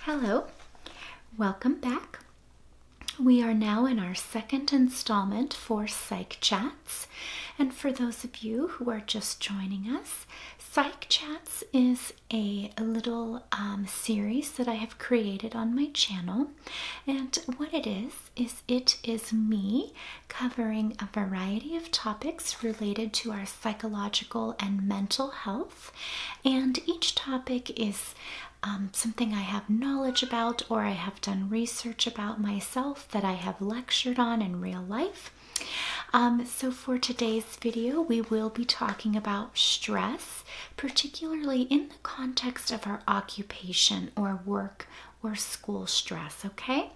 Hello, welcome back. We are now in our second installment for Psych Chats. And for those of you who are just joining us, Psych Chats is a little series that I have created on my channel. And what it is me covering a variety of topics related to our psychological and mental health. And each topic is something I have knowledge about or I have done research about myself that I have lectured on in real life. So for today's video, we will be talking about stress, particularly in the context of our occupation or work or school stress, okay?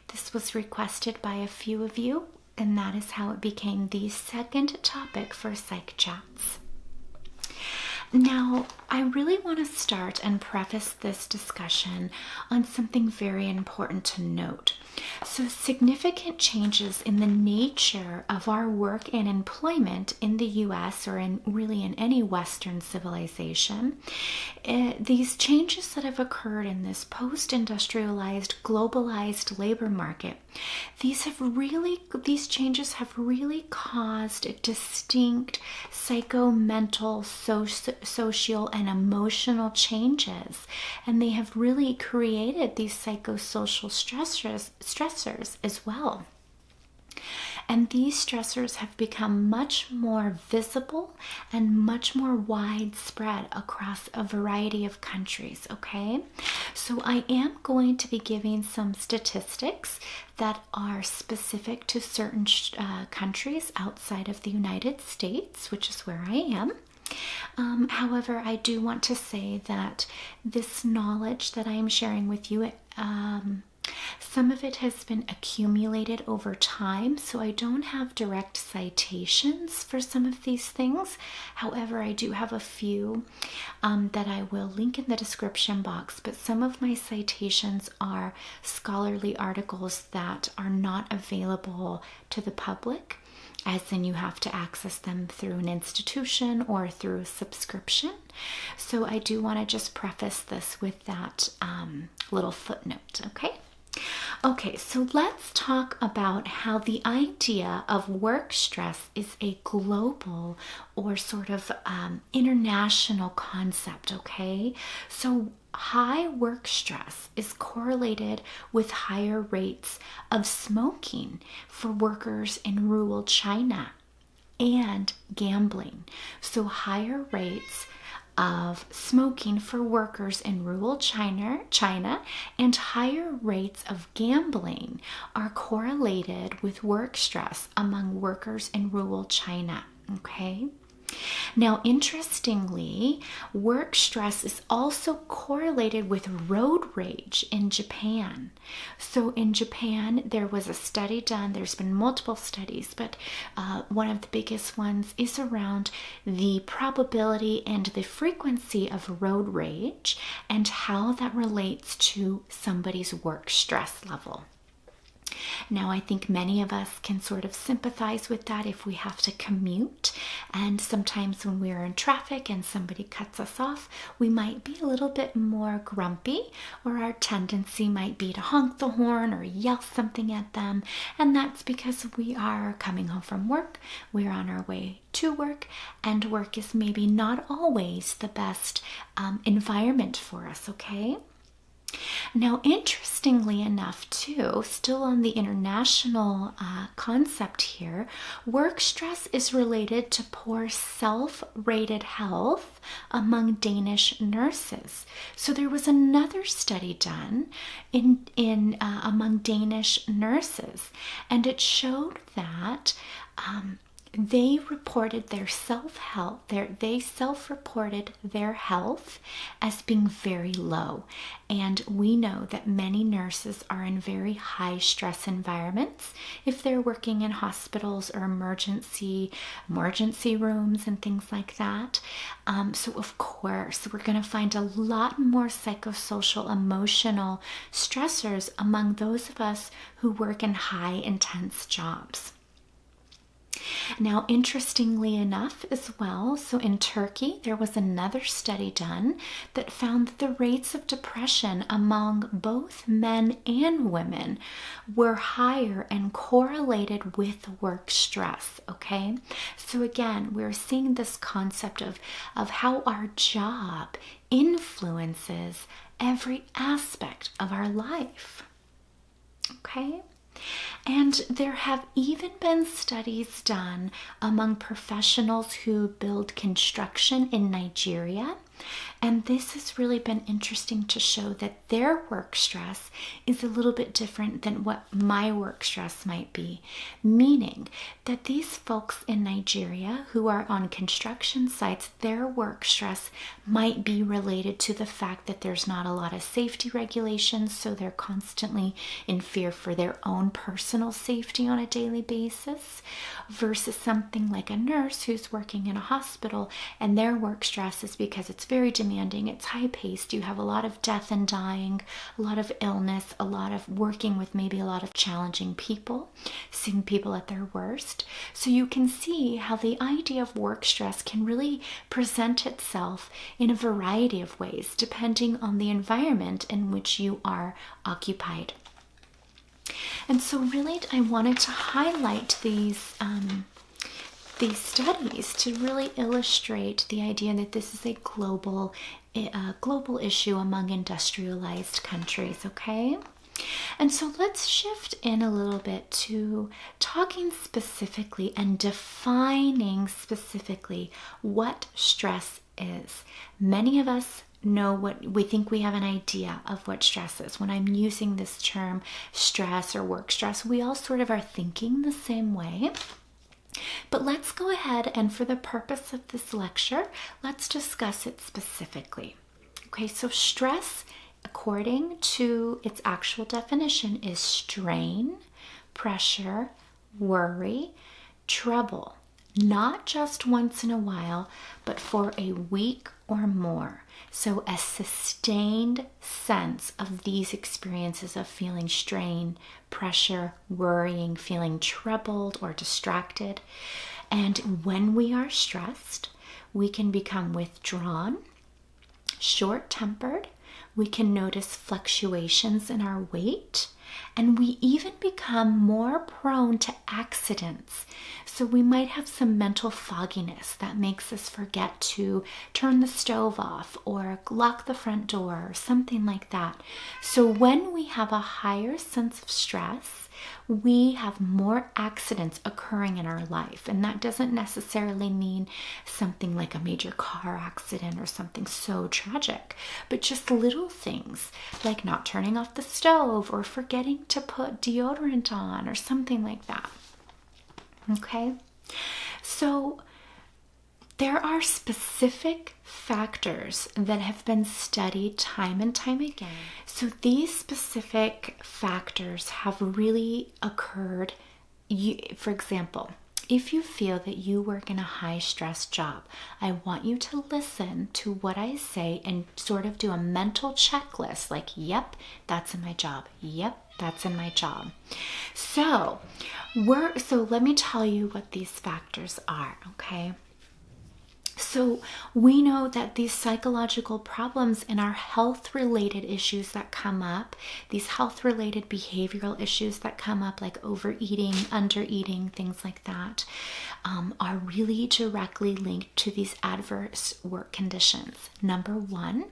This was requested by a few of you, and that is how it became the second topic for Psych Chats. Now, I really want to start and preface this discussion on something very important to note. So, significant changes in the nature of our work and employment in the US or in any Western civilization, these changes that have occurred in this post-industrialized, globalized labor market, these changes have really caused distinct psycho-mental, social and emotional changes, and they have really created these psychosocial stressors as well. And these stressors have become much more visible and much more widespread across a variety of countries, okay? So I am going to be giving some statistics that are specific to certain countries outside of the United States, which is where I am. However, I do want to say that this knowledge that I am sharing with you, some of it has been accumulated over time, so I don't have direct citations for some of these things. However, I do have a few that I will link in the description box, but some of my citations are scholarly articles that are not available to the public, as in you have to access them through an institution or through a subscription. So I do want to just preface this with that little footnote, okay? Okay, so let's talk about how the idea of work stress is a global or sort of international concept, okay? So high work stress is correlated with higher rates of smoking for workers in rural China and gambling. So higher rates of smoking for workers in rural China and higher rates of gambling are correlated with work stress among workers in rural China, okay? Now, interestingly, work stress is also correlated with road rage in Japan. So in Japan, there was a study done. There's been multiple studies, but one of the biggest ones is around the probability and the frequency of road rage and how that relates to somebody's work stress level. Now, I think many of us can sort of sympathize with that if we have to commute, and sometimes when we're in traffic and somebody cuts us off, we might be a little bit more grumpy, or our tendency might be to honk the horn or yell something at them, and that's because we are coming home from work, we're on our way to work, and work is maybe not always the best environment for us, okay? Now, interestingly enough, too, still on the international concept here, work stress is related to poor self-rated health among Danish nurses. So there was another study done among Danish nurses, and it showed that they reported their self-health, they self-reported their health as being very low. And we know that many nurses are in very high stress environments if they're working in hospitals or emergency rooms and things like that. So of course, we're going to find a lot more psychosocial, emotional stressors among those of us who work in high intense jobs. Now, interestingly enough as well, so in Turkey, there was another study done that found that the rates of depression among both men and women were higher and correlated with work stress, okay? So again, we're seeing this concept of how our job influences every aspect of our life, okay? And there have even been studies done among professionals who build construction in Nigeria. And this has really been interesting to show that their work stress is a little bit different than what my work stress might be. Meaning that these folks in Nigeria who are on construction sites, their work stress might be related to the fact that there's not a lot of safety regulations, so they're constantly in fear for their own personal safety on a daily basis, versus something like a nurse who's working in a hospital and their work stress is because it's very demanding, it's high paced, you have a lot of death and dying, a lot of illness, a lot of working with maybe a lot of challenging people, seeing people at their worst. So you can see how the idea of work stress can really present itself in a variety of ways depending on the environment in which you are occupied. And so really I wanted to highlight these studies to really illustrate the idea that this is a global issue among industrialized countries, okay? And so let's shift in a little bit to talking specifically and defining specifically what stress is. Many of us know what we think, we have an idea of what stress is. When I'm using this term stress or work stress, we all sort of are thinking the same way. But let's go ahead and for the purpose of this lecture, let's discuss it specifically. Okay, so stress, according to its actual definition, is strain, pressure, worry, trouble, not just once in a while, but for a week or more. So a sustained sense of these experiences of feeling strain, pressure, worrying, feeling troubled or distracted. And when we are stressed, we can become withdrawn, short-tempered, we can notice fluctuations in our weight, and we even become more prone to accidents. So we might have some mental fogginess that makes us forget to turn the stove off or lock the front door or something like that. So when we have a higher sense of stress, we have more accidents occurring in our life. And that doesn't necessarily mean something like a major car accident or something so tragic, but just little things like not turning off the stove or forgetting to put deodorant on or something like that. Okay, so there are specific factors that have been studied time and time again. So these specific factors have really occurred. For example, if you feel that you work in a high-stress job, I want you to listen to what I say and sort of do a mental checklist like, yep, that's in my job. Yep, that's in my job. So let me tell you what these factors are, okay? So we know that these psychological problems and our health-related issues that come up, these health-related behavioral issues that come up like overeating, undereating, things like that, are really directly linked to these adverse work conditions. Number one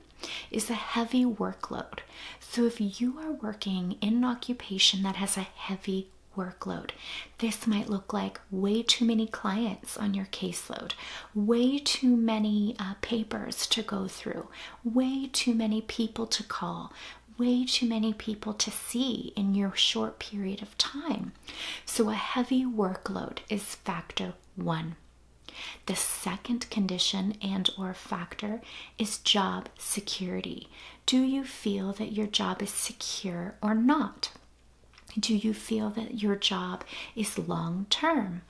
is a heavy workload. So if you are working in an occupation that has a heavy workload, this might look like way too many clients on your caseload, way too many papers to go through, way too many people to call, way too many people to see in your short period of time. So a heavy workload is factor one. The second condition and or factor is job security. Do you feel that your job is secure or not? Do you feel that your job is long-term,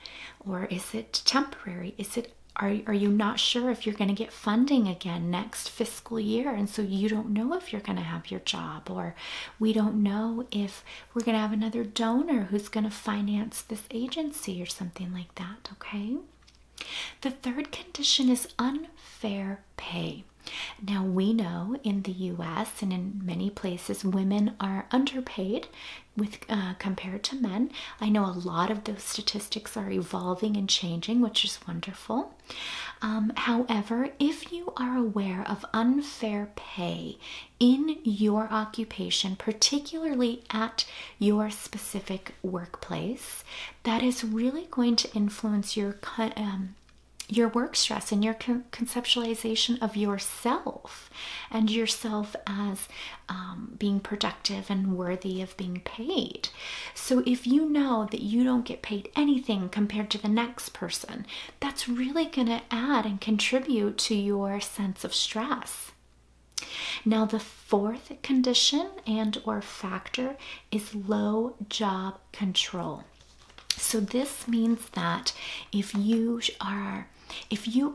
or is it temporary? Is it Are you not sure if you're going to get funding again next fiscal year? And so you don't know if you're going to have your job, or we don't know if we're going to have another donor who's going to finance this agency or something like that, okay? The third condition is unfair pay. Now, we know in the US and in many places, women are underpaid compared to men. I know a lot of those statistics are evolving and changing, which is wonderful. However, if you are aware of unfair pay in your occupation, particularly at your specific workplace, that is really going to influence your work stress and your conceptualization of yourself and yourself as being productive and worthy of being paid. So if you know that you don't get paid anything compared to the next person, that's really going to add and contribute to your sense of stress. Now, the fourth condition and or factor is low job control. So this means that if you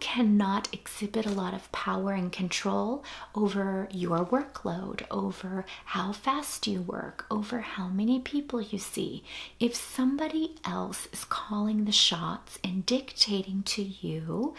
cannot exhibit a lot of power and control over your workload, over how fast you work, over how many people you see, if somebody else is calling the shots and dictating to you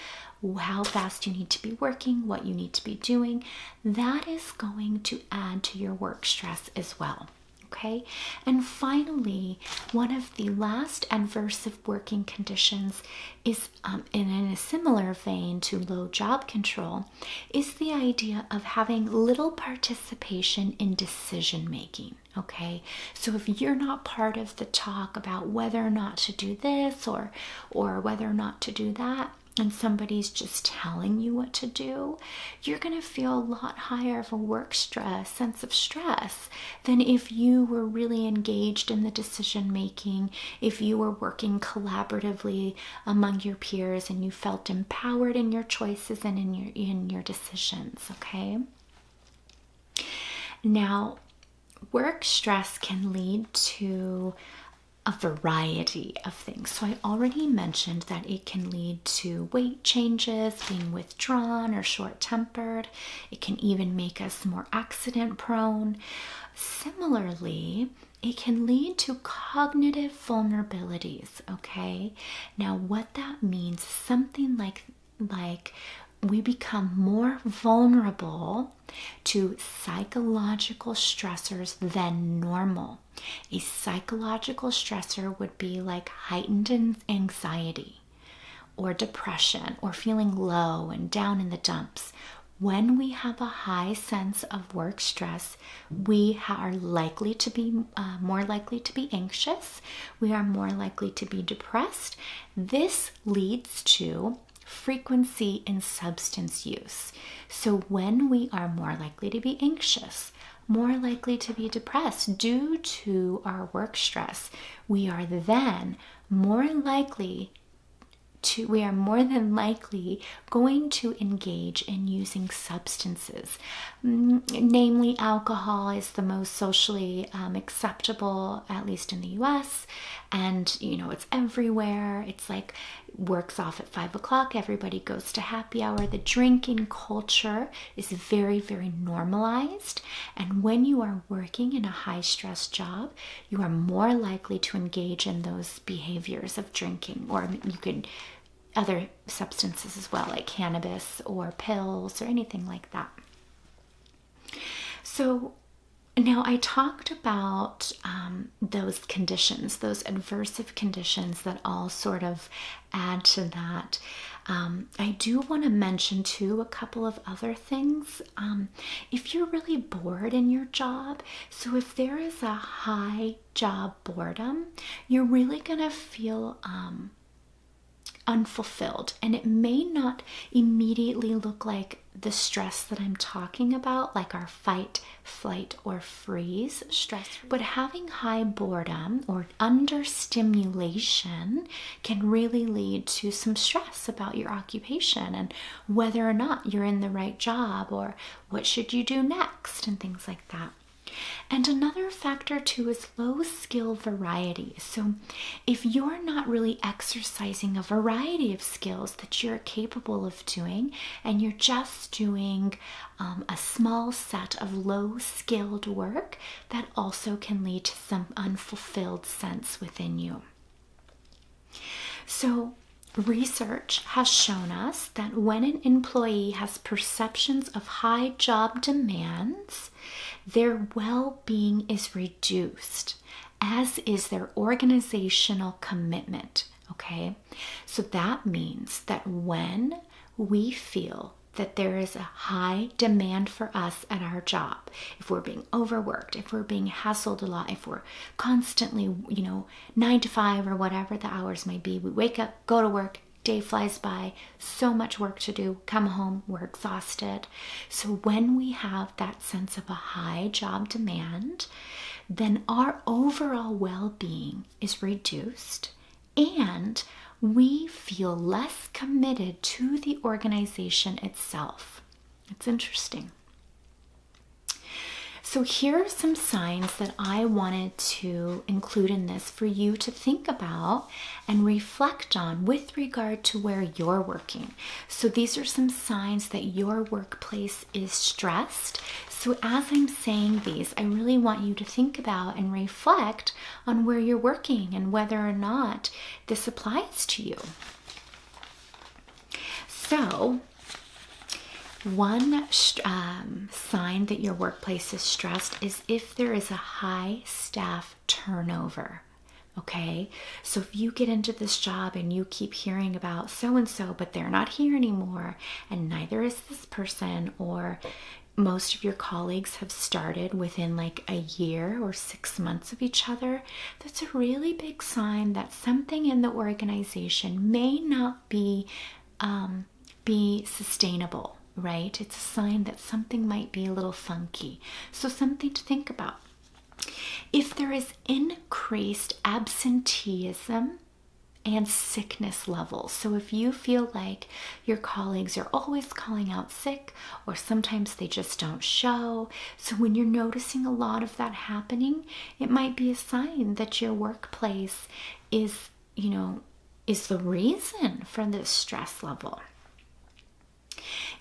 how fast you need to be working, what you need to be doing, that is going to add to your work stress as well. Okay, and finally, one of the last adversive working conditions is, in a similar vein to low job control, is the idea of having little participation in decision making. Okay, so if you're not part of the talk about whether or not to do this or whether or not to do that, and somebody's just telling you what to do, you're going to feel a lot higher of a work stress, sense of stress, than if you were really engaged in the decision making, if you were working collaboratively among your peers and you felt empowered in your choices and in your decisions, okay? Now, work stress can lead to a variety of things. So I already mentioned that it can lead to weight changes, being withdrawn or short-tempered. It can even make us more accident prone. Similarly, it can lead to cognitive vulnerabilities, okay? Now what that means is something like we become more vulnerable to psychological stressors than normal. A psychological stressor would be like heightened anxiety or depression or feeling low and down in the dumps. When we have a high sense of work stress, we are likely to be more likely to be anxious. We are more likely to be depressed. This leads to frequency in substance use. So when we are more likely to be anxious, more likely to be depressed due to our work stress, we are more than likely going to engage in using substances. Namely, alcohol is the most socially acceptable, at least in the US, and it's everywhere. It's like works off at 5 o'clock, everybody goes to happy hour. The drinking culture is very, very normalized, and when you are working in a high stress job, you are more likely to engage in those behaviors of drinking, or you could other substances as well, like cannabis or pills or anything like that. So now I talked about those conditions, those adversive conditions that all sort of add to that. I do want to mention too a couple of other things. If you're really bored in your job, so if there is a high job boredom, you're really going to feel unfulfilled, and it may not immediately look like the stress that I'm talking about, like our fight, flight, or freeze stress, but having high boredom or understimulation can really lead to some stress about your occupation and whether or not you're in the right job or what should you do next and things like that. And another factor too is low skill variety. So if you're not really exercising a variety of skills that you're capable of doing, and you're just doing a small set of low skilled work, that also can lead to some unfulfilled sense within you. So research has shown us that when an employee has perceptions of high job demands, their well-being is reduced, as is their organizational commitment, okay? So that means that when we feel that there is a high demand for us at our job, if we're being overworked, if we're being hassled a lot, if we're constantly, 9 to 5 or whatever the hours may be, we wake up, go to work, day flies by, so much work to do, come home, we're exhausted. So when we have that sense of a high job demand, then our overall well-being is reduced, and we feel less committed to the organization itself. It's interesting. So here are some signs that I wanted to include in this for you to think about and reflect on with regard to where you're working. So these are some signs that your workplace is stressed. So as I'm saying these, I really want you to think about and reflect on where you're working and whether or not this applies to you. So one sign that your workplace is stressed is if there is a high staff turnover. Okay, so if you get into this job and you keep hearing about so-and-so, but they're not here anymore, and neither is this person, or most of your colleagues have started within like a year or 6 months of each other, that's a really big sign that something in the organization may not be sustainable. Right? It's a sign that something might be a little funky. So something to think about. If there is increased absenteeism and sickness levels, so if you feel like your colleagues are always calling out sick, or sometimes they just don't show, so when you're noticing a lot of that happening, it might be a sign that your workplace is the reason for this stress level.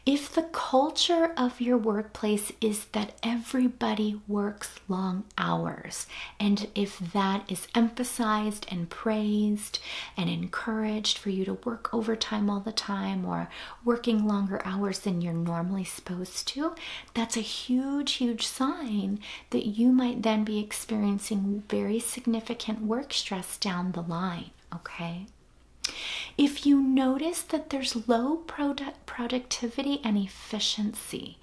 If the culture of your workplace is that everybody works long hours, and if that is emphasized and praised and encouraged for you to work overtime all the time or working longer hours than you're normally supposed to, that's a huge, huge sign that you might then be experiencing very significant work stress down the line, okay? If you notice that there's low productivity and efficiency,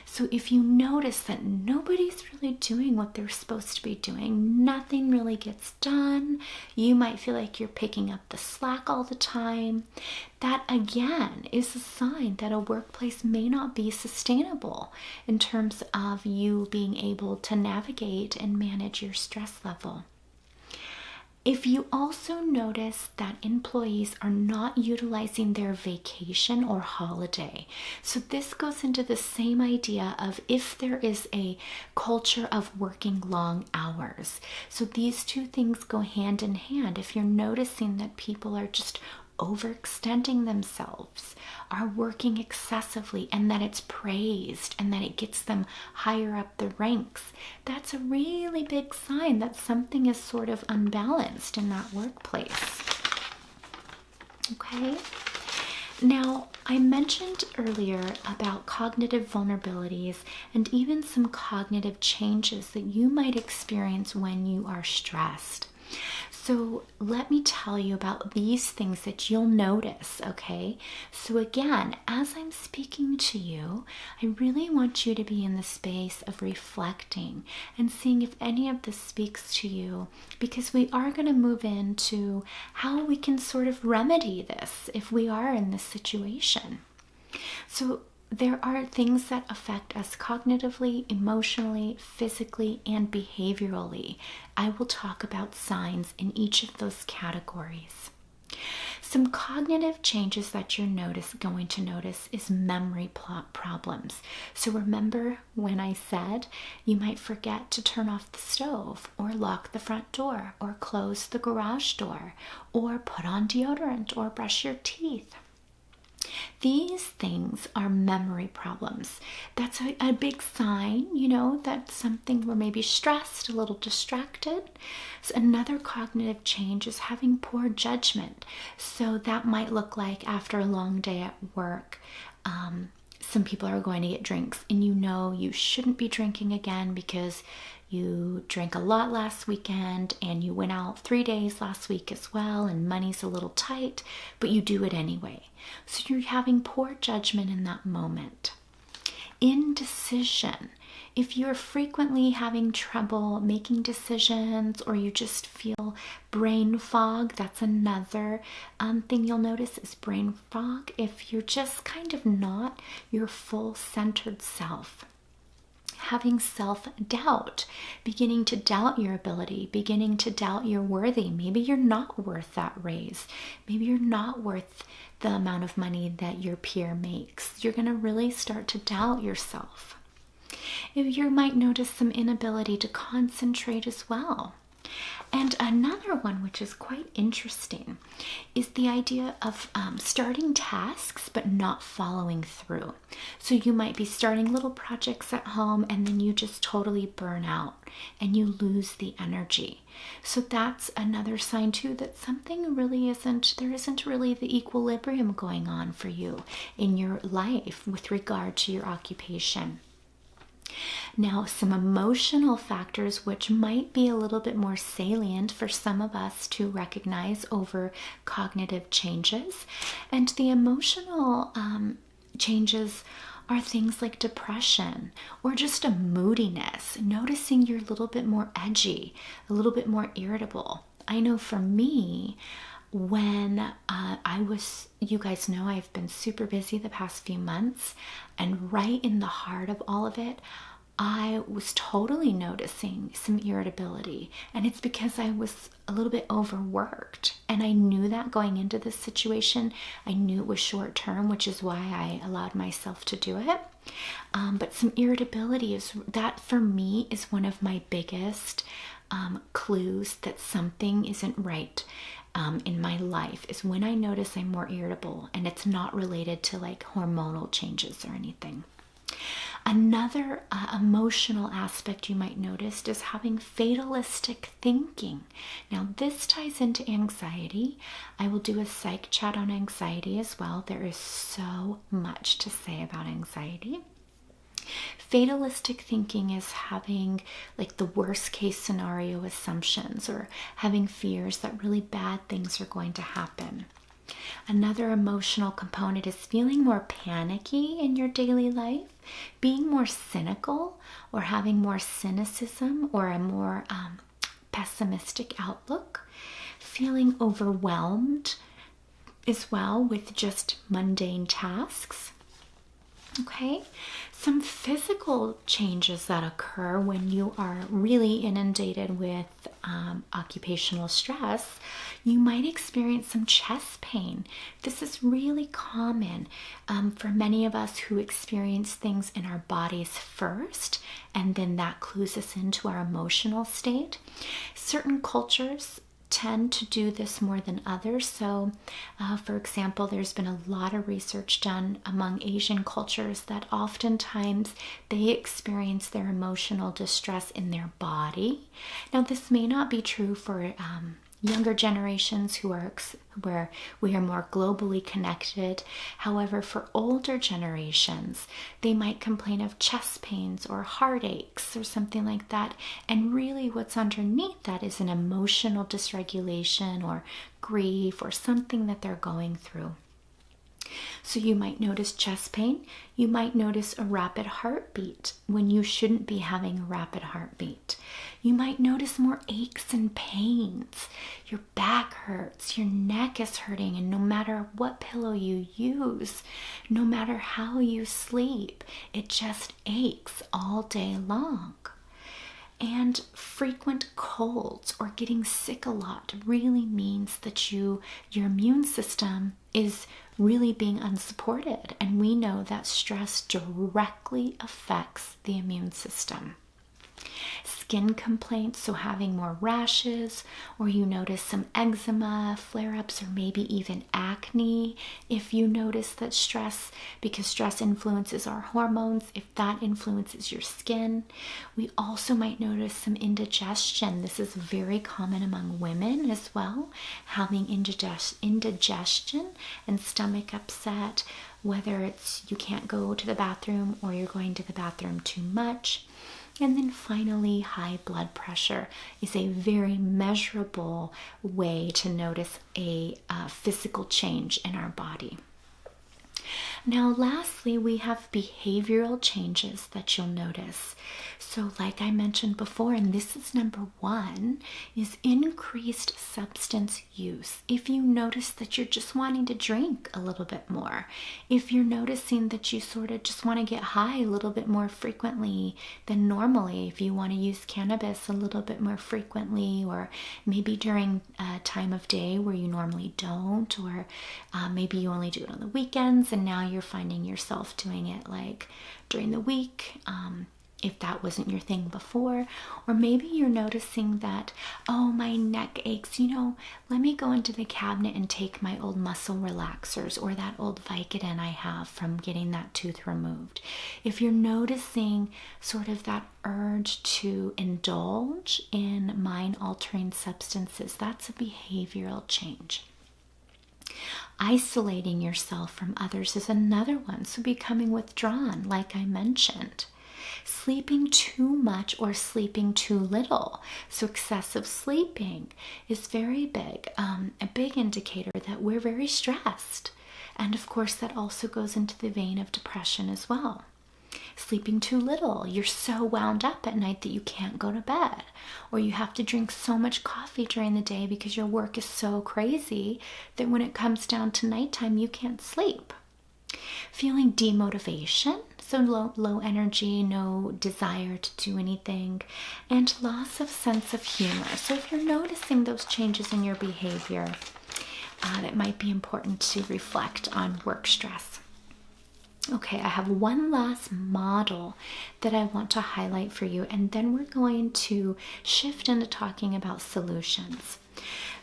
so if you notice that nobody's really doing what they're supposed to be doing, nothing really gets done, you might feel like you're picking up the slack all the time, that again is a sign that a workplace may not be sustainable in terms of you being able to navigate and manage your stress level. If you also notice that employees are not utilizing their vacation or holiday, so this goes into the same idea of if there is a culture of working long hours. So these two things go hand in hand. If you're noticing that people are just overextending themselves, are working excessively, and that it's praised and that it gets them higher up the ranks, that's a really big sign that something is sort of unbalanced in that workplace. Okay? Now, I mentioned earlier about cognitive vulnerabilities and even some cognitive changes that you might experience when you are stressed. So let me tell you about these things that you'll notice, okay? So again, as I'm speaking to you, I really want you to be in the space of reflecting and seeing if any of this speaks to you, because we are going to move into how we can sort of remedy this if we are in this situation. So there are things that affect us cognitively, emotionally, physically, and behaviorally. I will talk about signs in each of those categories. Some cognitive changes that you're going to notice is memory problems. So remember when I said you might forget to turn off the stove or lock the front door or close the garage door or put on deodorant or brush your teeth. These things are memory problems. That's a big sign, that something we're maybe stressed, a little distracted. So another cognitive change is having poor judgment. So that might look like after a long day at work, some people are going to get drinks and you shouldn't be drinking again because you drank a lot last weekend and you went out 3 days last week as well and money's a little tight, but you do it anyway. So you're having poor judgment in that moment. Indecision. If you're frequently having trouble making decisions or you just feel brain fog, that's another thing you'll notice is brain fog. If you're just kind of not your full centered self. Having self-doubt, beginning to doubt your ability, beginning to doubt you're worthy. Maybe you're not worth that raise. Maybe you're not worth the amount of money that your peer makes. You're going to really start to doubt yourself. You might notice some inability to concentrate as well. And another one, which is quite interesting, is the idea of starting tasks but not following through. So you might be starting little projects at home and then you just totally burn out and you lose the energy. So that's another sign too that something really there isn't really the equilibrium going on for you in your life with regard to your occupation. Now, some emotional factors which might be a little bit more salient for some of us to recognize over cognitive changes. And the emotional changes are things like depression or just a moodiness, noticing you're a little bit more edgy, a little bit more irritable. I know for me, when you guys know I've been super busy the past few months, and right in the heart of all of it, I was totally noticing some irritability, and it's because I was a little bit overworked, and I knew that going into this situation. I knew it was short term, which is why I allowed myself to do it. But some irritability for me is one of my biggest clues that something isn't right in my life, is when I notice I'm more irritable, and it's not related to like hormonal changes or anything. Another emotional aspect you might notice is having fatalistic thinking. Now, this ties into anxiety. I will do a psych chat on anxiety as well. There is so much to say about anxiety. Fatalistic thinking is having like the worst case scenario assumptions or having fears that really bad things are going to happen. Another emotional component is feeling more panicky in your daily life, being more cynical or having more cynicism or a more pessimistic outlook, feeling overwhelmed as well with just mundane tasks. Okay, some physical changes that occur when you are really inundated with occupational stress. You might experience some chest pain. This is really common for many of us who experience things in our bodies first, and then that clues us into our emotional state. Certain cultures tend to do this more than others. So, for example, there's been a lot of research done among Asian cultures that oftentimes they experience their emotional distress in their body. Now, this may not be true for younger generations where we are more globally connected. However, for older generations, they might complain of chest pains or heartaches or something like that. And really what's underneath that is an emotional dysregulation or grief or something that they're going through. So you might notice chest pain. You might notice a rapid heartbeat when you shouldn't be having a rapid heartbeat. You might notice more aches and pains. Your back hurts, your neck is hurting, and no matter what pillow you use, no matter how you sleep, it just aches all day long. And frequent colds or getting sick a lot really means that your immune system is really being unsupported. And we know that stress directly affects the immune system. Skin complaints, so having more rashes, or you notice some eczema flare-ups, or maybe even acne. If you notice that stress, because stress influences our hormones, if that influences your skin. We also might notice some indigestion. This is very common among women as well, having indigestion and stomach upset, whether it's you can't go to the bathroom or you're going to the bathroom too much. And then finally, high blood pressure is a very measurable way to notice a physical change in our body. Now, lastly, we have behavioral changes that you'll notice. So like I mentioned before, and this is number 1, is increased substance use. If you notice that you're just wanting to drink a little bit more, if you're noticing that you sort of just want to get high a little bit more frequently than normally, if you want to use cannabis a little bit more frequently, or maybe during a time of day where you normally don't, or maybe you only do it on the weekends and now you're finding yourself doing it like during the week, if that wasn't your thing before. Or maybe you're noticing that, oh, my neck aches, let me go into the cabinet and take my old muscle relaxers or that old Vicodin I have from getting that tooth removed. If you're noticing sort of that urge to indulge in mind-altering substances, that's a behavioral change. Isolating yourself from others is another one, so becoming withdrawn, like I mentioned. Sleeping too much or sleeping too little. So excessive sleeping is very big, a big indicator that we're very stressed. And of course, that also goes into the vein of depression as well. Sleeping too little, you're so wound up at night that you can't go to bed, or you have to drink so much coffee during the day because your work is so crazy that when it comes down to nighttime, you can't sleep. Feeling demotivation, so low energy, no desire to do anything, and loss of sense of humor. So if you're noticing those changes in your behavior, it might be important to reflect on work stress. Okay, I have one last model that I want to highlight for you, and then we're going to shift into talking about solutions.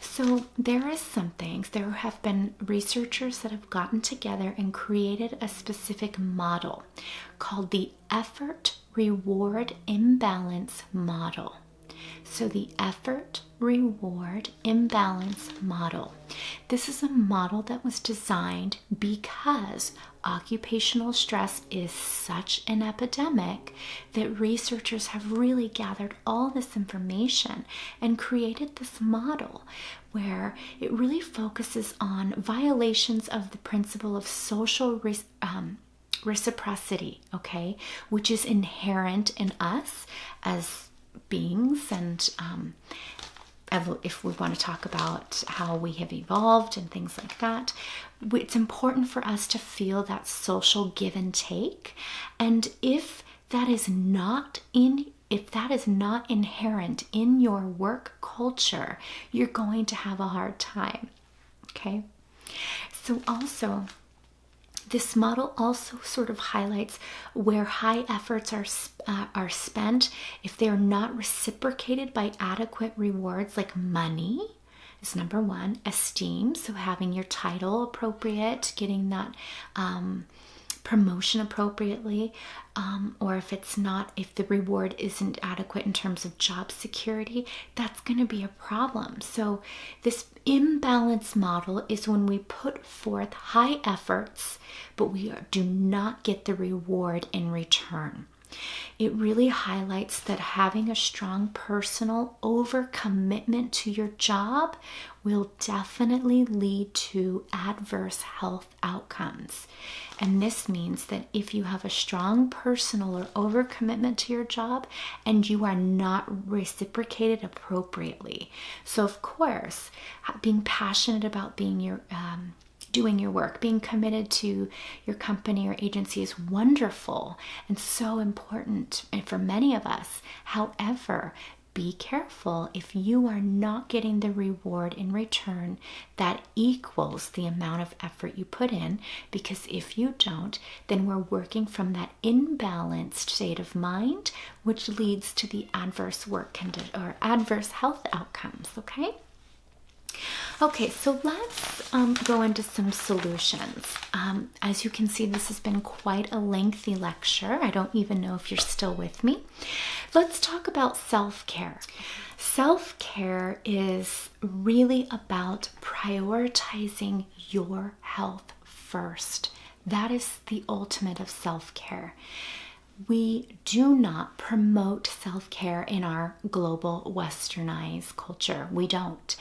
So there have been researchers that have gotten together and created a specific model called the Effort-Reward Imbalance Model. So the Effort-Reward Imbalance Model. This is a model that was designed because occupational stress is such an epidemic that researchers have really gathered all this information and created this model where it really focuses on violations of the principle of social reciprocity, okay, which is inherent in us as beings, and if we want to talk about how we have evolved and things like that, it's important for us to feel that social give and take. And if that is not inherent in your work culture, you're going to have a hard time. Okay, so also this model also sort of highlights where high efforts are spent if they're not reciprocated by adequate rewards, like money is number 1, esteem, so having your title appropriate, getting that promotion appropriately, or if the reward isn't adequate in terms of job security, that's going to be a problem. So this imbalance model is when we put forth high efforts, but we do not get the reward in return. It really highlights that having a strong personal overcommitment to your job will definitely lead to adverse health outcomes. And this means that if you have a strong personal or overcommitment to your job and you are not reciprocated appropriately. So of course, being passionate about being doing your work. Being committed to your company or agency is wonderful and so important for many of us. However, be careful if you are not getting the reward in return that equals the amount of effort you put in, because if you don't, then we're working from that imbalanced state of mind, which leads to the adverse work condition or adverse health outcomes, okay? Okay, so let's go into some solutions. As you can see, this has been quite a lengthy lecture. I don't even know if you're still with me. Let's talk about self-care. Self-care is really about prioritizing your health first. That is the ultimate of self-care. We do not promote self-care in our global westernized culture. We don't.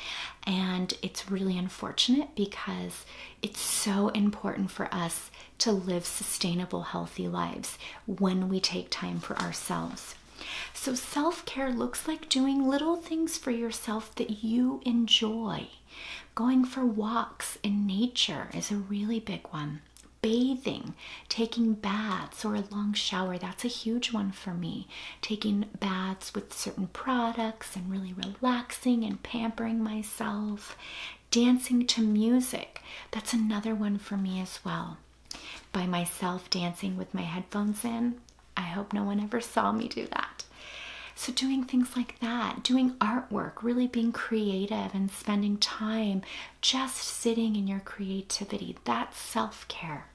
And it's really unfortunate because it's so important for us to live sustainable, healthy lives when we take time for ourselves. So self-care looks like doing little things for yourself that you enjoy. Going for walks in nature is a really big one. Bathing, taking baths or a long shower, that's a huge one for me. Taking baths with certain products and really relaxing and pampering myself. Dancing to music, that's another one for me as well. By myself dancing with my headphones in, I hope no one ever saw me do that. So doing things like that, doing artwork, really being creative and spending time just sitting in your creativity, that's self-care.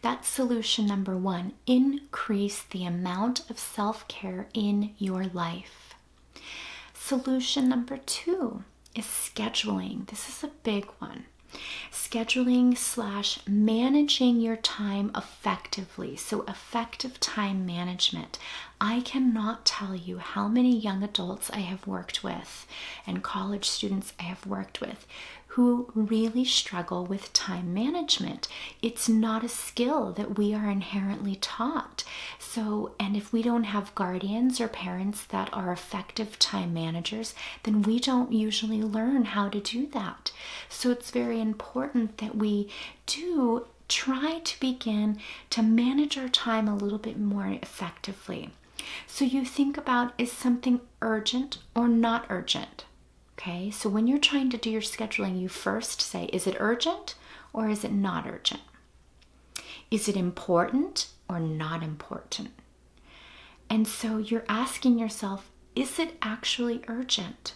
That's solution number one. Increase the amount of self-care in your life. Solution number two is scheduling. This is a big one. Scheduling / managing your time effectively. So effective time management. I cannot tell you how many young adults I have worked with and college students I have worked with who really struggle with time management. It's not a skill that we are inherently taught. So, and if we don't have guardians or parents that are effective time managers, then we don't usually learn how to do that. So it's very important that we do try to begin to manage our time a little bit more effectively. So you think about, is something urgent or not urgent? Okay, so when you're trying to do your scheduling, you first say, is it urgent or is it not urgent? Is it important or not important? And so you're asking yourself, is it actually urgent?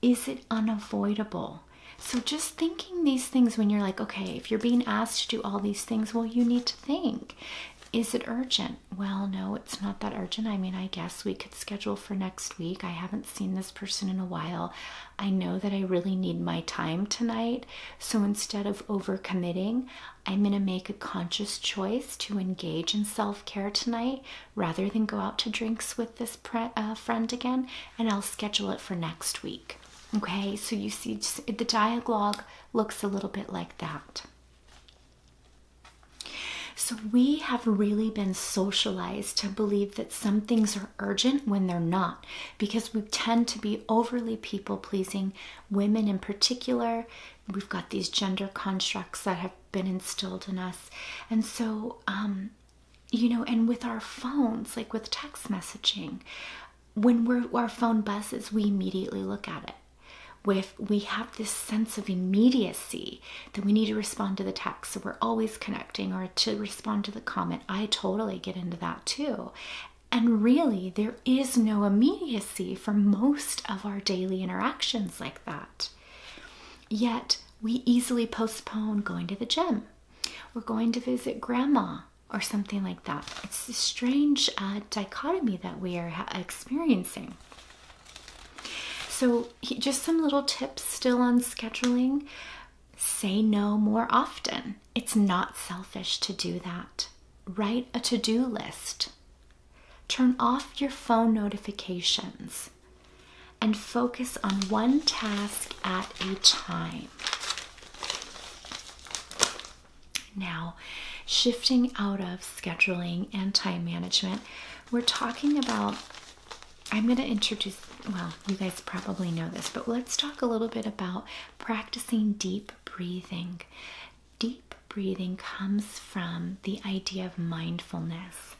Is it unavoidable? So just thinking these things when you're like, okay, if you're being asked to do all these things, well, you need to think. Is it urgent? Well, no, it's not that urgent. I mean, I guess we could schedule for next week. I haven't seen this person in a while. I know that I really need my time tonight. So instead of overcommitting, I'm going to make a conscious choice to engage in self-care tonight rather than go out to drinks with this friend again, and I'll schedule it for next week. Okay, so you see the dialogue looks a little bit like that. So we have really been socialized to believe that some things are urgent when they're not, because we tend to be overly people-pleasing, women in particular. We've got these gender constructs that have been instilled in us. And so, and with our phones, like with text messaging, when our phone buzzes, we immediately look at it. We have this sense of immediacy that we need to respond to the text, so we're always connecting, or to respond to the comment. I totally get into that too. And really, there is no immediacy for most of our daily interactions like that. Yet, we easily postpone going to the gym or going to visit grandma or something like that. It's a strange dichotomy that we are experiencing. So just some little tips still on scheduling. Say no more often. It's not selfish to do that. Write a to-do list. Turn off your phone notifications and focus on one task at a time. Now, shifting out of scheduling and time management, we're talking about, I'm going to introduce, well, you guys probably know this, but let's talk a little bit about practicing deep breathing. Deep breathing comes from the idea of mindfulness.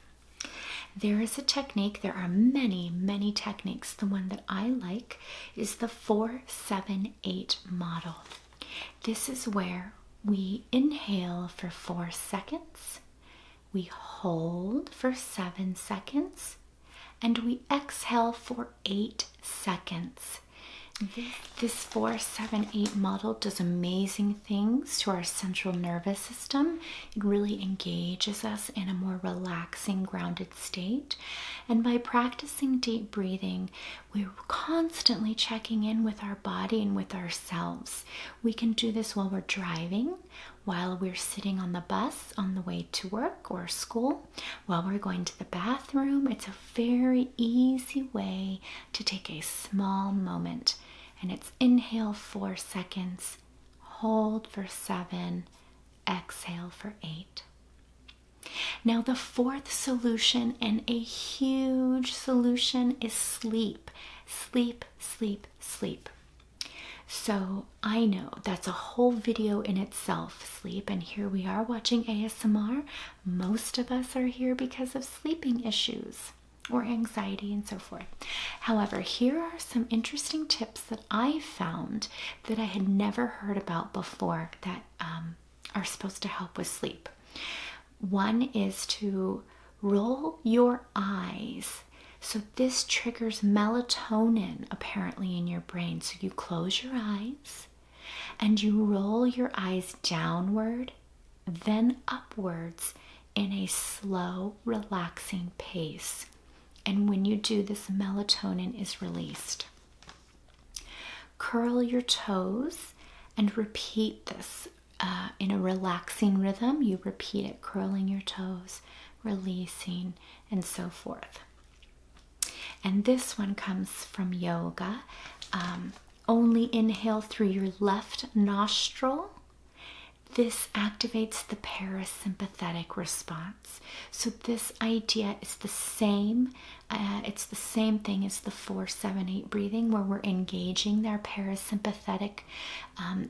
There is a technique, there are many, many techniques. The one that I like is the 4-7-8 model. This is where we inhale for 4 seconds, we hold for 7 seconds, and we exhale for 8 seconds. This 4-7-8 model does amazing things to our central nervous system. It really engages us in a more relaxing, grounded state. And by practicing deep breathing, we're constantly checking in with our body and with ourselves. We can do this while we're driving, while we're sitting on the bus on the way to work or school, while we're going to the bathroom. It's a very easy way to take a small moment. And it's inhale 4 seconds, hold for 7, exhale for 8. Now the fourth solution, and a huge solution, is sleep. Sleep, sleep, sleep. So I know that's a whole video in itself, sleep, and here we are watching ASMR. Most of us are here because of sleeping issues or anxiety and so forth. However, here are some interesting tips that I found that I had never heard about before that are supposed to help with sleep. One is to roll your eyes. So this triggers melatonin apparently in your brain. So you close your eyes and you roll your eyes downward, then upwards in a slow, relaxing pace. And when you do this, melatonin is released. Curl your toes and repeat this in a relaxing rhythm. You repeat it, curling your toes, releasing, and so forth. And this one comes from yoga. Only inhale through your left nostril. This activates the parasympathetic response. So this idea is the same. It's the same thing as the 4-7-8 breathing, where we're engaging their parasympathetic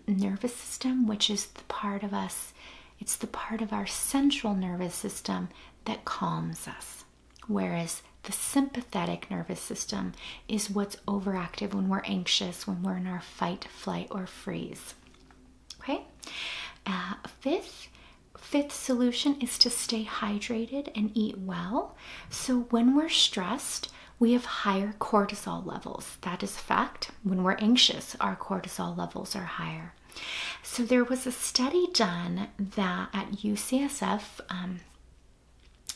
nervous system, which is the part of us. It's the part of our central nervous system that calms us. Whereas the sympathetic nervous system is what's overactive when we're anxious, when we're in our fight, flight, or freeze. Okay? Fifth solution is to stay hydrated and eat well. So when we're stressed, we have higher cortisol levels. That is a fact. When we're anxious, our cortisol levels are higher. So there was a study done that at UCSF,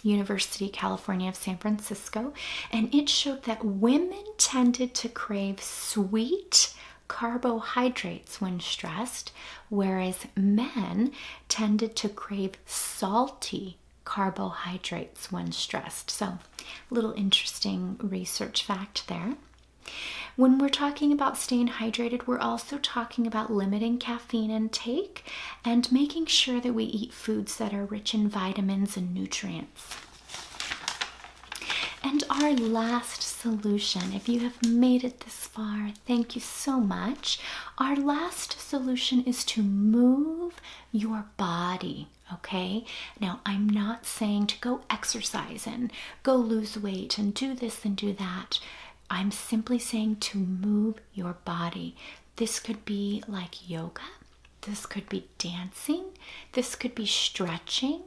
University California of San Francisco, and it showed that women tended to crave sweet carbohydrates when stressed, whereas men tended to crave salty carbohydrates when stressed. So, a little interesting research fact there. When we're talking about staying hydrated, we're also talking about limiting caffeine intake and making sure that we eat foods that are rich in vitamins and nutrients. And our last solution, if you have made it this far, thank you so much. Our last solution is to move your body, okay? Now, I'm not saying to go exercise and go lose weight and do this and do that. I'm simply saying to move your body. This could be like yoga. This could be dancing. This could be stretching.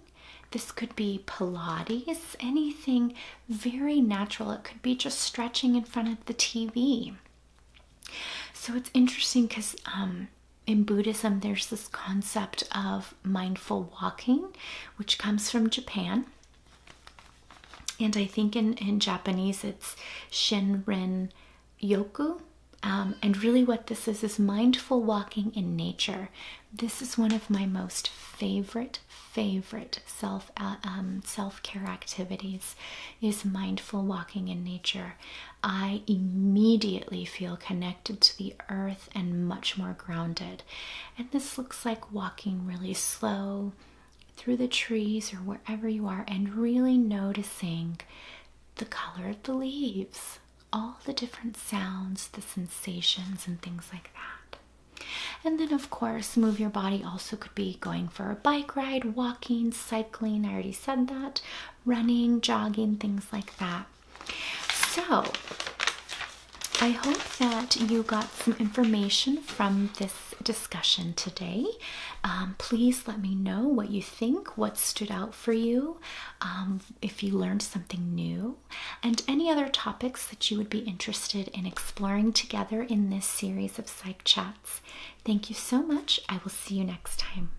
This could be Pilates, anything very natural. It could be just stretching in front of the TV. So it's interesting because in Buddhism, there's this concept of mindful walking, which comes from Japan. And I think in Japanese, it's Shinrin Yoku. And really what this is mindful walking in nature. This is one of my most favorite self-care activities is mindful walking in nature. I immediately feel connected to the earth and much more grounded. And this looks like walking really slow through the trees or wherever you are and really noticing the color of the leaves, all the different sounds, the sensations, and things like that. And then, of course, move your body also could be going for a bike ride, walking, cycling, I already said that, running, jogging, things like that. So, I hope that you got some information from this discussion today. Please let me know what you think, what stood out for you, if you learned something new, and any other topics that you would be interested in exploring together in this series of Psych Chats. Thank you so much. I will see you next time.